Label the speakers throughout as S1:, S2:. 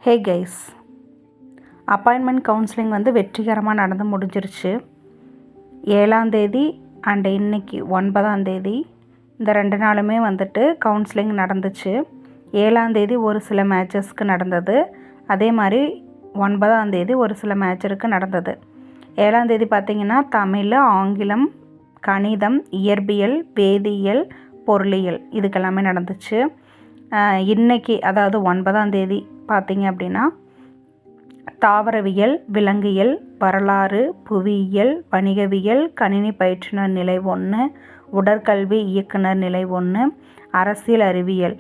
S1: Hey guys, appointment counselling வந்து வெற்றிகரமாக நடந்து முடிஞ்சிருச்சு. 7ஆம் தேதி அண்டு இன்னைக்கு 9ஆம் தேதி இந்த 2 நாளுமே வந்துட்டு கவுன்சிலிங் நடந்துச்சு. 7ஆம் தேதி ஒரு சில மேட்சஸ்க்கு நடந்தது. அதே மாதிரி 9ஆம் தேதி ஒரு சில மேட்சருக்கு நடந்தது. 7ஆம் தேதி பார்த்திங்கன்னா தமிழ், ஆங்கிலம், கணிதம், இயற்பியல், வேதியியல், பொருளியல் இதுக்கெல்லாமே நடந்துச்சு. இன்னைக்கு அதாவது 9ஆம் தேதி பார்த்திங்க அப்படின்னா தாவரவியல், விலங்கியல், வரலாறு, புவியியல், வணிகவியல், கணினி பயிற்றுனர் நிலை 1, உடற்கல்வி இயக்குனர் நிலை 1, அரசியல் அறிவியல்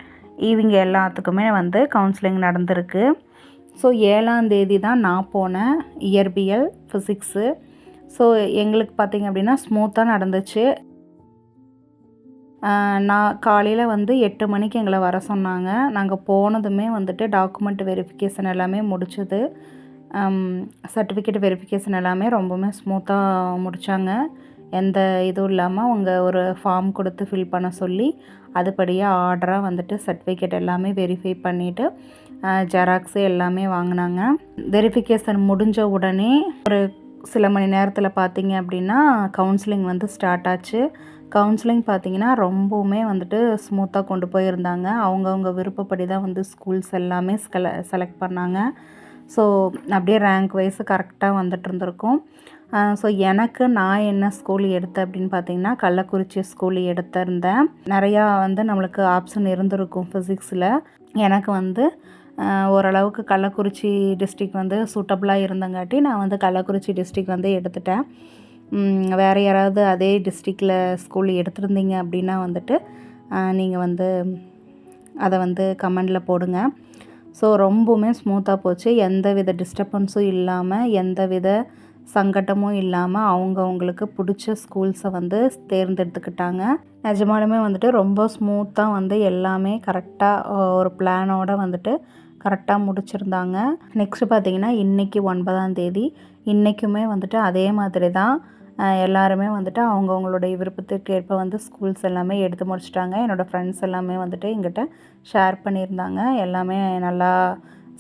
S1: இவங்க எல்லாத்துக்குமே வந்து கவுன்சிலிங் நடந்திருக்கு. ஸோ 7ஆம் தேதி தான் நான் போனேன், இயற்பியல், ஃபிசிக்ஸு. ஸோ எங்களுக்கு பார்த்திங்க அப்படின்னா ஸ்மூத்தாக நடந்துச்சு. நான் காலையில் வந்து 8 மணிக்கு எங்களை வர சொன்னாங்க. நாங்கள் போனதுமே வந்துட்டு டாக்குமெண்ட் வெரிஃபிகேஷன் எல்லாமே முடிச்சது. சர்டிஃபிகேட் வெரிஃபிகேஷன் எல்லாமே ரொம்பவுமே ஸ்மூத்தாக முடித்தாங்க. எந்த இதுவும் இல்லாமல் அவங்க ஒரு ஃபார்ம் கொடுத்து ஃபில் பண்ண சொல்லி அதுபடியே ஆர்டராக வந்துட்டு சர்டிஃபிகேட் எல்லாமே வெரிஃபை பண்ணிவிட்டு ஜெராக்ஸு எல்லாமே வாங்கினாங்க. வெரிஃபிகேஷன் முடிஞ்ச உடனே ஒரு சில மணி நேரத்தில் பார்த்திங்க அப்படின்னா கவுன்சிலிங் வந்து ஸ்டார்ட் ஆச்சு. கவுன்சிலிங் பார்த்திங்கன்னா ரொம்பவுமே வந்துட்டு ஸ்மூத்தாக கொண்டு போயிருந்தாங்க. அவங்கவுங்க விருப்பப்படி தான் வந்து ஸ்கூல்ஸ் எல்லாமே செலக்ட் பண்ணாங்க. ஸோ அப்படியே ரேங்க் வைஸ் கரெக்டாக வந்துட்டு இருந்திருக்கும். ஸோ எனக்கு நான் என்ன ஸ்கூல் எடுத்தேன் அப்படின்னு பார்த்திங்கன்னா கள்ளக்குறிச்சி ஸ்கூல் எடுத்திருந்தேன். நிறையா வந்து நம்மளுக்கு ஆப்ஷன் இருந்திருக்கும் ஃபிசிக்ஸில். எனக்கு வந்து ஓரளவுக்கு கள்ளக்குறிச்சி டிஸ்ட்ரிக் வந்து சூட்டபுளாக இருந்தங்காட்டி நான் வந்து கள்ளக்குறிச்சி டிஸ்ட்ரிக் வந்து எடுத்துட்டேன். வேறு யாராவது அதே டிஸ்ட்ரிக்டில் ஸ்கூல் எடுத்திருந்தீங்க அப்படின்னா வந்துட்டு நீங்கள் வந்து அதை வந்து கமெண்டில் போடுங்க. ஸோ ரொம்பவுமே ஸ்மூத்தாக போச்சு. எந்த வித டிஸ்டர்பன்ஸும் இல்லாமல், எந்த வித சங்கட்டமும் இல்லாமல் அவங்களுக்கு பிடிச்ச ஸ்கூல்ஸை வந்து தேர்ந்தெடுத்துக்கிட்டாங்க. நிஜமாலுமே வந்துட்டு ரொம்ப ஸ்மூத்தாக வந்து எல்லாமே கரெக்டாக ஒரு பிளானோடு வந்துட்டு கரெக்டாக முடிச்சிருந்தாங்க. நெக்ஸ்ட்டு பார்த்திங்கன்னா இன்றைக்கி 9ஆம் தேதி இன்றைக்குமே வந்துட்டு அதே மாதிரி தான் எல்லாருமே வந்துட்டு அவங்கவுங்களுடைய விருப்பத்திற்கு ஏற்ப வந்து ஸ்கூல்ஸ் எல்லாமே எடுத்து முடிச்சிட்டாங்க. என்னோடய ஃப்ரெண்ட்ஸ் எல்லாமே வந்துட்டு எங்கிட்ட ஷேர் பண்ணியிருந்தாங்க. எல்லாமே நல்லா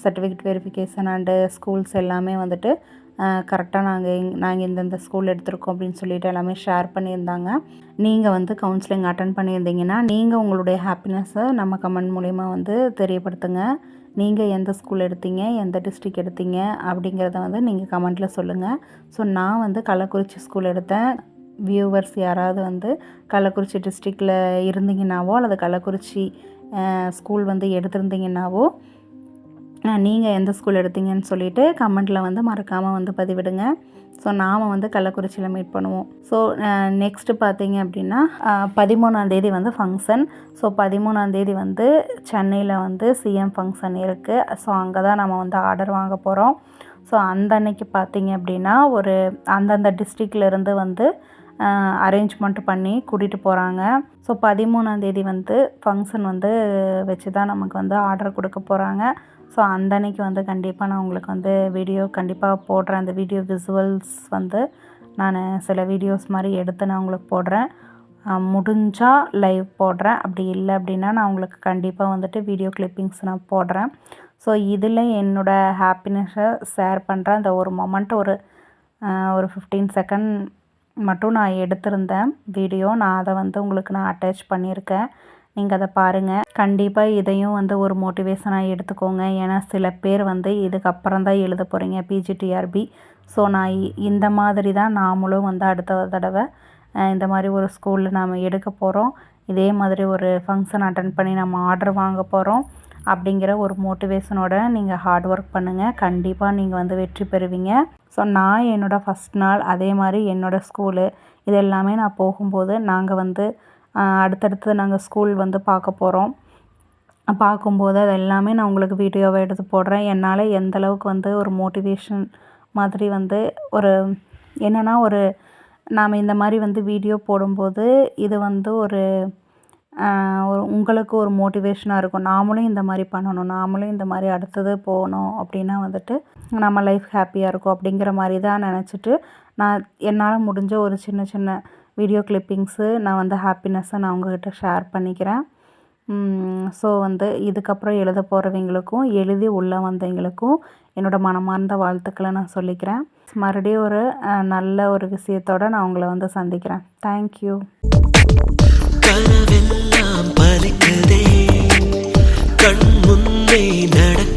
S1: சர்டிஃபிகேட் வெரிஃபிகேஷன் அண்டு ஸ்கூல்ஸ் எல்லாமே வந்துட்டு கரெக்டாக நாங்கள் இந்தந்த ஸ்கூல் எடுத்திருக்கோம் அப்படின்னு சொல்லிட்டு எல்லாமே ஷேர் பண்ணியிருந்தாங்க. நீங்கள் வந்து கவுன்சிலிங் அட்டன் பண்ணியிருந்தீங்கன்னா நீங்கள் உங்களுடைய ஹாப்பினஸ்ஸை நம்ம கமெண்ட் மூலிமா வந்து தெரியப்படுத்துங்க. நீங்கள் எந்த ஸ்கூல் எடுத்தீங்க, எந்த டிஸ்ட்ரிக் எடுத்தீங்க அப்படிங்கிறத வந்து நீங்கள் கமெண்ட்டில் சொல்லுங்கள். ஸோ நான் வந்து கள்ளக்குறிச்சி ஸ்கூல் எடுத்தேன். வியூவர்ஸ் யாராவது வந்து கள்ளக்குறிச்சி டிஸ்ட்ரிக்டில் இருந்தீங்கன்னாவோ அல்லது கள்ளக்குறிச்சி ஸ்கூல் வந்து எடுத்திருந்தீங்கன்னாவோ நீங்கள் எந்த ஸ்கூல் எடுத்தீங்கன்னு சொல்லிவிட்டு கமெண்ட்டில் வந்து மறக்காமல் வந்து பதிவிடுங்க. ஸோ நாம் வந்து கள்ளக்குறிச்சியில் மீட் பண்ணுவோம். ஸோ நெக்ஸ்ட்டு பார்த்திங்க அப்படின்னா 13ஆம் தேதி வந்து ஃபங்க்ஷன். ஸோ 13ஆம் தேதி வந்து சென்னையில் வந்து சிஎம் ஃபங்க்ஷன் இருக்குது. ஸோ அங்கே தான் நம்ம வந்து ஆர்டர் வாங்க போகிறோம். ஸோ அந்த அன்னைக்கு பார்த்திங்க அப்படின்னா ஒரு அந்தந்த டிஸ்ட்ரிக்ட்லேருந்து வந்து அரேஞ்ச்மெண்ட் பண்ணி கூட்டிகிட்டு போகிறாங்க. ஸோ 13ஆம் தேதி வந்து ஃபங்க்ஷன் வந்து வச்சு தான் நமக்கு வந்து ஆர்டர் கொடுக்க போகிறாங்க. ஸோ அந்த அன்னைக்கு வந்து கண்டிப்பாக நான் உங்களுக்கு வந்து வீடியோ கண்டிப்பாக போடுறேன். அந்த வீடியோ விசுவல்ஸ் வந்து நான் சில வீடியோஸ் மாதிரி எடுத்து நான் உங்களுக்கு போடுறேன். முடிஞ்சால் லைவ் போடுறேன். அப்படி இல்லை அப்படின்னா நான் உங்களுக்கு கண்டிப்பாக வந்துட்டு வீடியோ கிளிப்பிங்ஸ் நான் போடுறேன். ஸோ இதில் என்னோடய ஹாப்பினஸை ஷேர் பண்ணுறேன். அந்த ஒரு மொமெண்ட் ஒரு 15 செகண்ட் மட்டும் நான் எடுத்திருந்தேன் வீடியோ. நான் அதை வந்து உங்களுக்கு நான் அட்டாச் பண்ணியிருக்கேன். நீங்கள் அதை பாருங்கள். கண்டிப்பாக இதையும் வந்து ஒரு மோட்டிவேஷனாக எடுத்துக்கோங்க. ஏன்னா சில பேர் வந்து இதுக்கப்புறம் தான் எழுத போகிறீங்க பிஜிடிஆர்பி. ஸோ நான் இந்த மாதிரி தான் நாமளும் வந்து அடுத்த தடவை இந்த மாதிரி ஒரு ஸ்கூலில் நாம் எடுக்க போகிறோம். இதே மாதிரி ஒரு ஃபங்க்ஷன் அட்டன் பண்ணி நம்ம ஆர்டர் வாங்க போகிறோம் அப்படிங்கிற ஒரு மோட்டிவேஷனோட நீங்கள் ஹார்ட் ஒர்க் பண்ணுங்கள். கண்டிப்பாக நீங்கள் வந்து வெற்றி பெறுவீங்க. ஸோ நான் என்னோடய ஃபஸ்ட் நாள் அதே மாதிரி என்னோடய ஸ்கூலு இது எல்லாமே நான் போகும்போது நாங்கள் வந்து அடுத்தடுத்து நாங்கள் ஸ்கூல் வந்து பார்க்க போகிறோம். பார்க்கும்போது அது எல்லாமே நான் உங்களுக்கு வீடியோவை எடுத்து போடுறேன். என்னால் எந்தளவுக்கு வந்து ஒரு மோட்டிவேஷன் மாதிரி வந்து ஒரு என்னென்னா ஒரு நாம் இந்த மாதிரி வந்து வீடியோ போடும்போது இது வந்து ஒரு உங்களுக்கு ஒரு மோட்டிவேஷனாக இருக்கும். நாமளும் இந்த மாதிரி பண்ணணும், நாமளும் இந்த மாதிரி அடுத்தது போகணும் அப்படின்னா வந்துட்டு நம்ம லைஃப் ஹாப்பியாக இருக்கும் அப்படிங்கிற மாதிரி தான் நினச்சிட்டு நான் என்னால் முடிஞ்ச ஒரு சின்ன சின்ன வீடியோ கிளிப்பிங்ஸு நான் வந்து ஹாப்பினஸ்ஸை நான் உங்கள்கிட்ட ஷேர் பண்ணிக்கிறேன். ஸோ வந்து இதுக்கப்புறம் எழுத போகிறவங்களுக்கும் எழுதி உள்ளே வந்தவங்களுக்கும் என்னோடய மனமார்ந்த வாழ்த்துக்களை நான் சொல்லிக்கிறேன். மறுபடியும் ஒரு நல்ல ஒரு விஷயத்தோடு நான் உங்களை வந்து சந்திக்கிறேன். தேங்க்யூ.
S2: கனவெல்லாம் பலிக்குதே, கண் முன்னே நடக்க